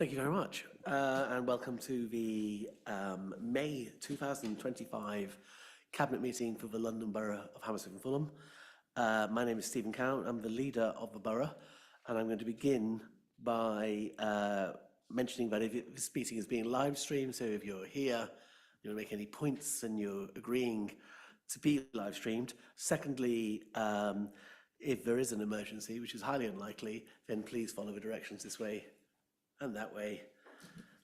Thank you very much, and welcome to the May 2025 Cabinet meeting for the London Borough of Hammersmith and Fulham. My name is Stephen Cowan, I'm the leader of the borough, and I'm going to begin by mentioning that if this meeting is being live streamed, so if you're here, you want to make any points and you're agreeing to be live streamed. Secondly, if there is an emergency, which is highly unlikely, then please follow the directions this way and that way.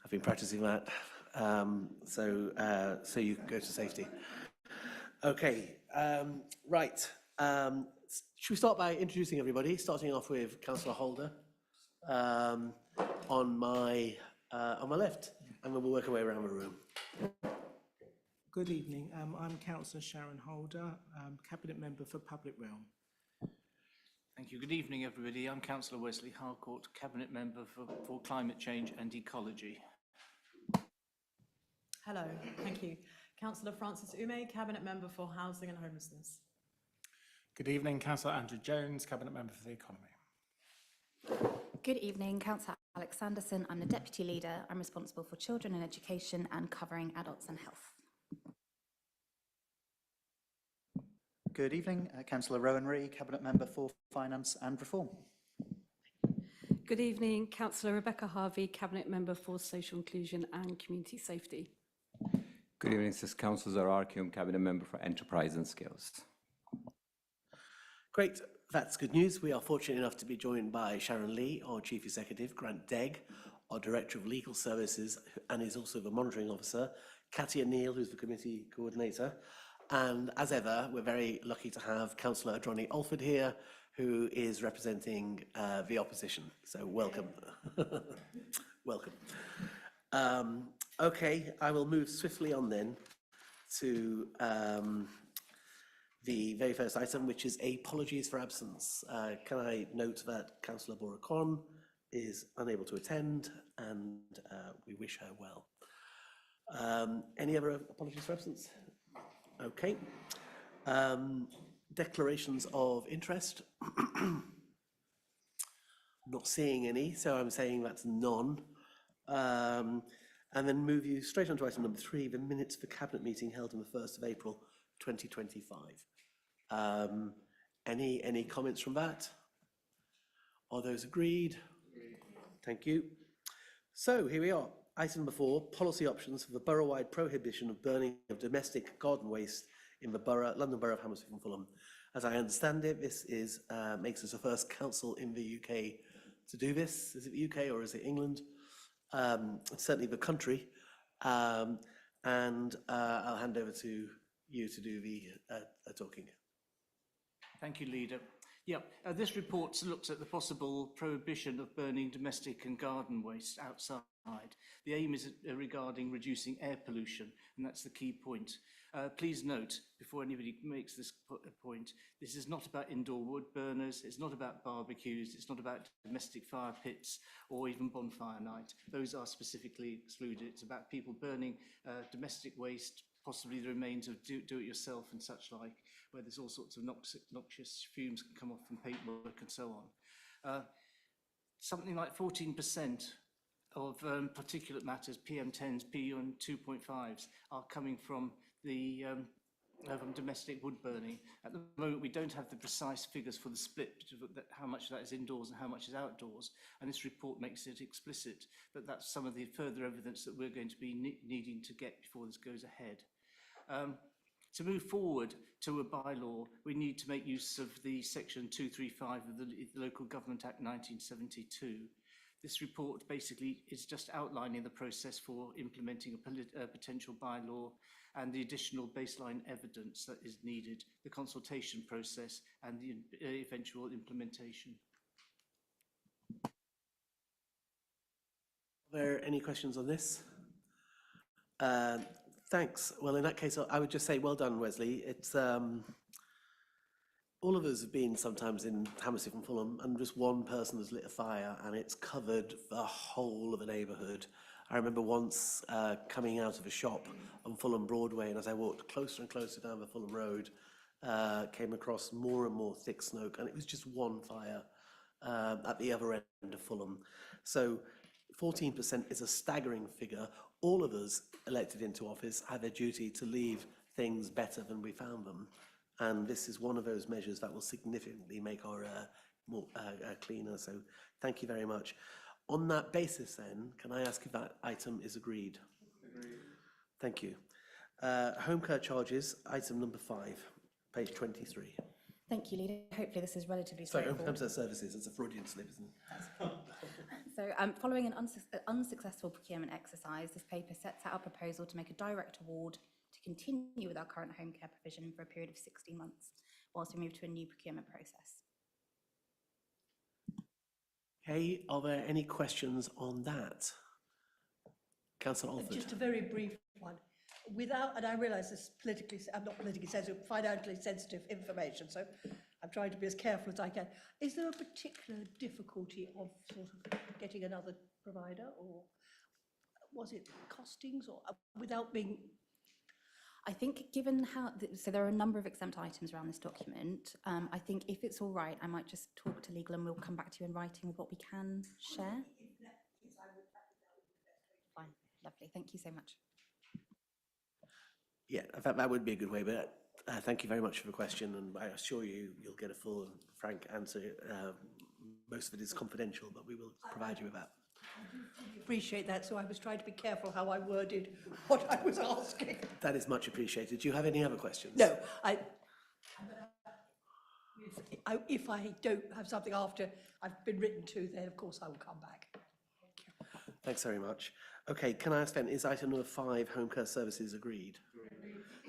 I've been practicing that, so you can go to safety. Okay, right. Should we start by introducing everybody, starting off with Councillor Holder on my left, and then we'll work our way around the room. Good evening. I'm Councillor Sharon Holder, Cabinet Member for Public Realm. Thank you. Good evening, everybody. I'm Councillor Wesley Harcourt, Cabinet Member for Climate Change and Ecology. Hello, thank you. Councillor Francis Ume, Cabinet Member for Housing and Homelessness. Good evening, Councillor Andrew Jones, Cabinet Member for the Economy. Good evening, Councillor Alex Sanderson. I'm the Deputy Leader. I'm responsible for children and education and covering adults and health. Good evening, Councillor Rowan Ree, Cabinet Member for Finance and Reform. Good evening, Councillor Rebecca Harvey, Cabinet Member for Social Inclusion and Community Safety. Good evening, this is Councillor Zararkium, Cabinet Member for Enterprise and Skills. Great, that's good news. We are fortunate enough to be joined by Sharon Lee, our Chief Executive, Grant Degg, our Director of Legal Services, and is also the Monitoring Officer, Katia Neal, who's the Committee Coordinator, and as ever, we're very lucky to have Councillor Adroni Alford here, who is representing the opposition. So welcome. Welcome. Okay, I will move swiftly on then to the very first item, which is apologies for absence. Can I note that Councillor Bora Khan is unable to attend, and we wish her well. Any other apologies for absence? Okay. Declarations of interest. Not seeing any, so I'm saying that's none. And then move you straight on to item number 3, the minutes for Cabinet meeting held on the 1st of April 2025. Any comments from that? Are those agreed? Thank you. So here we are. Item number 4, policy options for the borough-wide prohibition of burning of domestic garden waste in the London Borough of Hammersmith and Fulham. As I understand it, this is makes us the first council in the UK to do this. Is it the UK or is it England? It's certainly the country. And I'll hand over to you to do the talking. Thank you, Leader. Yeah, this report looks at the possible prohibition of burning domestic and garden waste outside. The aim is regarding reducing air pollution, and that's the key point. Please note, before anybody makes this point, this is not about indoor wood burners, it's not about barbecues, it's not about domestic fire pits or even bonfire night. Those are specifically excluded. It's about people burning domestic waste, possibly the remains of do-it-yourself and such like, where there's all sorts of noxious fumes can come off from paintwork and so on. Something like 14% of particulate matters, PM10s, PM2.5s, are coming from the domestic wood burning. At the moment, we don't have the precise figures for the split, how much of that is indoors and how much is outdoors, and this report makes it explicit that that's some of the further evidence that we're going to be needing to get before this goes ahead. To move forward to a bylaw, we need to make use of the section 235 of the Local Government Act 1972. This report basically is just outlining the process for implementing a potential bylaw and the additional baseline evidence that is needed, the consultation process and the eventual implementation. Are there any questions on this? Thanks. Well, in that case, I would just say well done, Wesley. It's all of us have been sometimes in Hammersmith and Fulham, and just one person has lit a fire and it's covered the whole of the neighbourhood. I remember once coming out of a shop on Fulham Broadway, and as I walked closer and closer down the Fulham Road, came across more and more thick smoke, and it was just one fire at the other end of Fulham. So 14% is a staggering figure. All of us elected into office have a duty to leave things better than we found them. And this is one of those measures that will significantly make our more cleaner. So thank you very much. On that basis then, can I ask if that item is agreed? Agreed. Thank you. Home care charges, item number 5, page 23. Thank you, Leader. Hopefully this is relatively Sorry, straightforward. home care services, it's a Freudian slip, isn't it? So following an unsuccessful procurement exercise, this paper sets out a proposal to make a direct award to continue with our current home care provision for a period of 16 months, whilst we move to a new procurement process. Okay, are there any questions on that? Councillor Alford. Just a very brief one. Without, and I realise this is politically, I'm not politically sensitive, financially sensitive information, so I'm trying to be as careful as I can. Is there a particular difficulty of sort of getting another provider, or was it costings, or without being? I think given how, so there are a number of exempt items around this document. I think if it's all right, I might just talk to legal and we'll come back to you in writing with what we can share. Fine, lovely, thank you so much. Yeah, in fact, that would be a good way, but thank you very much for the question, and I assure you, you'll get a full and frank answer. Most of it is confidential, but we will provide you with that. I appreciate that, so I was trying to be careful how I worded what I was asking. That is much appreciated. Do you have any other questions? No, if I don't have something after I've been written to, then of course I will come back. Thank you. Thanks very much. Okay, can I ask then, is item number 5, home care services, agreed?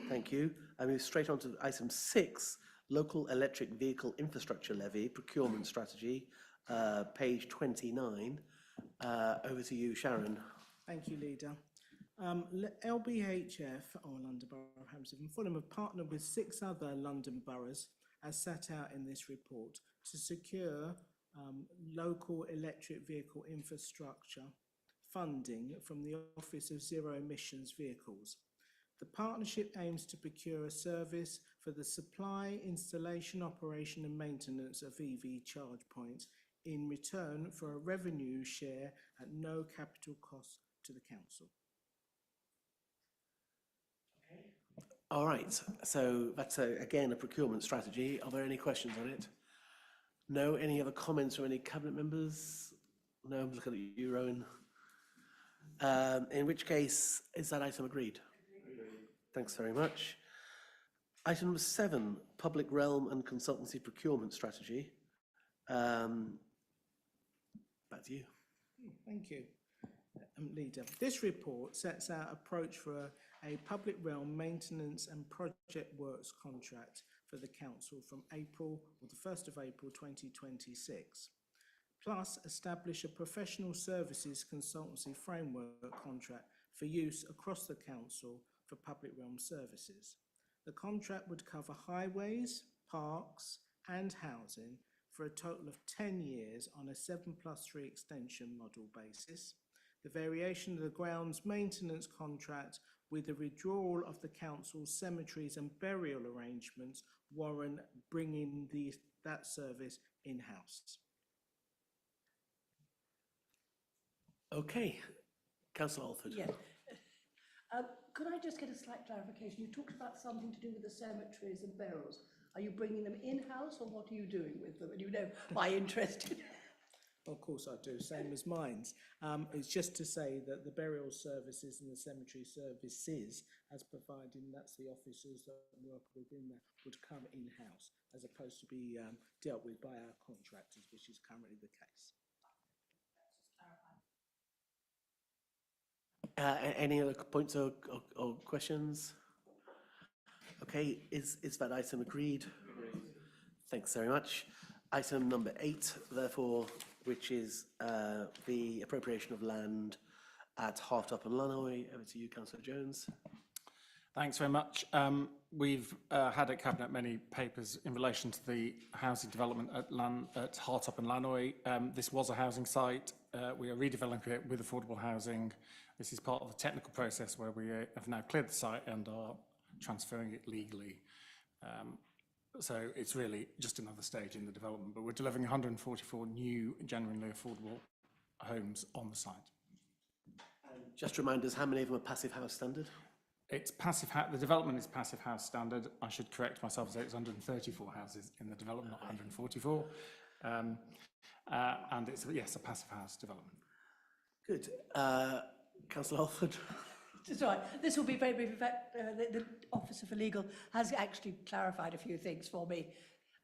Thank you. I move straight on to item 6, local electric vehicle infrastructure levy, procurement strategy, page 29. Over to you, Sharon. Thank you, Leader. LBHF, or London Borough of Hammersmith and Fulham, have partnered with 6 other London boroughs, as set out in this report, to secure local electric vehicle infrastructure funding from the Office of Zero Emissions Vehicles. The partnership aims to procure a service for the supply, installation, operation and maintenance of EV charge points in return for a revenue share at no capital cost to the council. All right, so that's again a procurement strategy. Are there any questions on it? No? Any other comments from any cabinet members? No, I'm looking at you, Rowan. In which case, is that item agreed? Thanks very much. Item number 7, public realm and consultancy procurement strategy. Back to you. Thank you, Leader. This report sets out approach for a public realm maintenance and project works contract for the council from April, or the 1st of April 2026. Plus, establish a professional services consultancy framework contract for use across the council for public realm services. The contract would cover highways, parks and housing for a total of 10 years on a 7+3 extension model basis. The variation of the grounds maintenance contract with the withdrawal of the council's cemeteries and burial arrangements warrant bringing that service in-house. Okay, Councillor Alford. Yes. Could I just get a slight clarification? You talked about something to do with the cemeteries and burials. Are you bringing them in-house, or what are you doing with them? And you know my interest. Of course I do, same as mine's. It's just to say that the burial services and the cemetery services, as provided, and that's the officers that work within that, would come in-house, as opposed to be dealt with by our contractors, which is currently the case. Any other points or questions? Okay, is that item agreed? Agreed. Thanks very much. Item number 8, therefore, which is the appropriation of land at Hartop and Lannoy. Over to you, Councillor Jones. Thanks very much. We've had at Cabinet many papers in relation to the housing development at Hartop and Lannoy. This was a housing site. We are redeveloping it with affordable housing. This is part of the technical process where we have now cleared the site and are transferring it legally. So it's really just another stage in the development, but we're delivering 144 new, genuinely affordable homes on the site. Just remind us, how many of them are passive house standard? It's passive, the development is passive house standard. I should correct myself and say it's 134 houses in the development, not 144. And it's, yes, a passive house development. Good. Councillor Holford? Sorry, this will be very brief. In fact, the Officer for Legal has actually clarified a few things for me.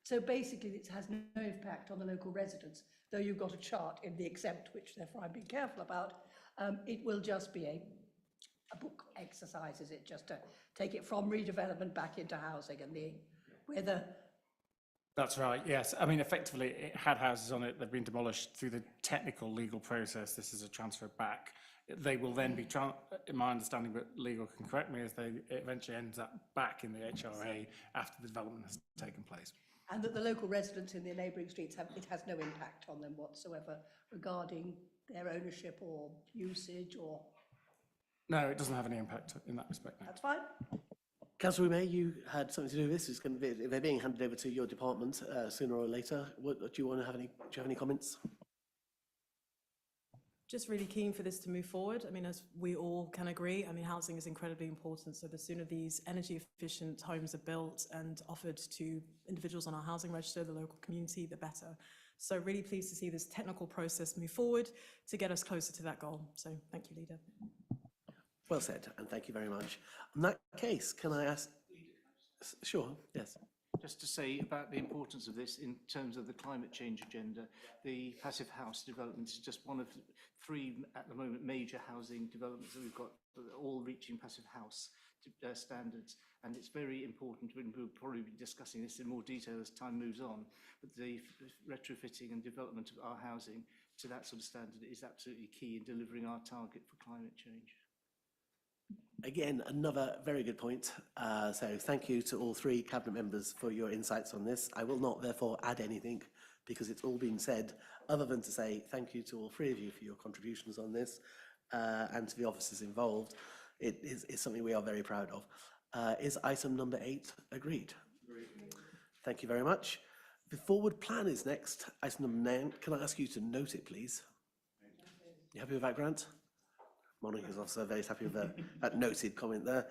So basically, it has no impact on the local residents, though you've got a chart in the exempt, which therefore I'm being careful about. It will just be a book exercise, is it? Just to take it from redevelopment back into housing and whether. That's right, yes. I mean, effectively, it had houses on it. They've been demolished through the technical legal process. This is a transfer back. They will then be, in my understanding, but legal can correct me, as it eventually ends up back in the HRA after the development has taken place. And that the local residents in the neighbouring streets, it has no impact on them whatsoever regarding their ownership or usage or... No, it doesn't have any impact in that respect. No. That's fine. Councillor May, you had something to do with this. It's going to be, they're being handed over to your department sooner or later. Do you have any comments? Just really keen for this to move forward. I mean, as we all can agree, I mean, housing is incredibly important. So the sooner these energy efficient homes are built and offered to individuals on our housing register, the local community, the better. So really pleased to see this technical process move forward to get us closer to that goal. So thank you, Leader. Well said, and thank you very much. In that case, can I ask? Sure, yes. Just to say about the importance of this in terms of the climate change agenda, the passive house development is just one of 3 at the moment major housing developments that we've got, all reaching passive house standards, and it's very important. We'll probably be discussing this in more detail as time moves on, but the retrofitting and development of our housing to that sort of standard is absolutely key in delivering our target for climate change. Again, another very good point. So thank you to all 3 Cabinet members for your insights on this. I will not therefore add anything because it's all been said, other than to say thank you to all 3 of you for your contributions on this and to the officers involved. It is something we are very proud of. Is item number 8 agreed? Agreed. Thank you very much. The forward plan is next. Item number 9. Can I ask you to note it, please? You happy with that, Grant? Monica's also very happy with that noted comment there.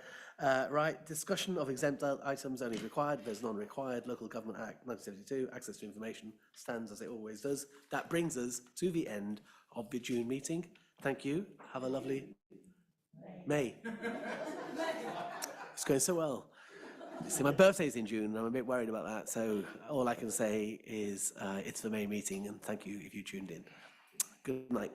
Right, discussion of exempt items only required. There's none required. Local Government Act 1972, access to information stands as it always does. That brings us to the end of the June meeting. Thank you. Have a lovely May. It's going so well. See, my birthday's in June, and I'm a bit worried about that. So all I can say is it's the May meeting, and thank you if you tuned in. Good night.